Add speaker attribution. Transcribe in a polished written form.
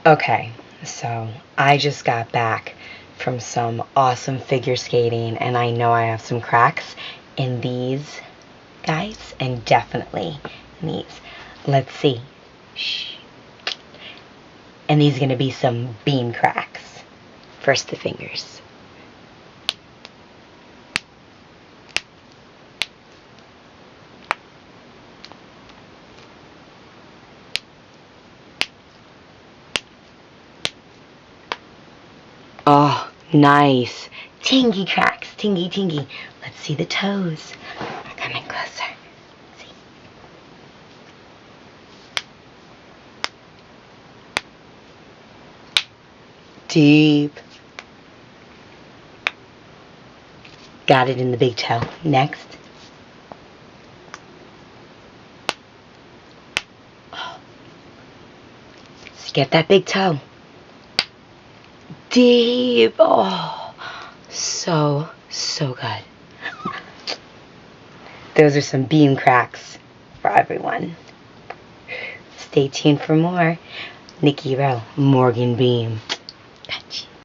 Speaker 1: Okay, so I just got back from some awesome figure skating, and I know I have some cracks in these guys, and definitely in these. Let's see. Shh. And these are going to be some bean cracks. First the fingers. Oh, nice. Tingy cracks. Tingy, tingy. Let's see the toes. I'm coming closer. See. Deep. Got it in the big toe. Next. Oh. Let's get that big toe. Deep. Oh, so good. Those are some beam cracks for everyone. Stay tuned for more. Nikki Rowe, Morgan Beam.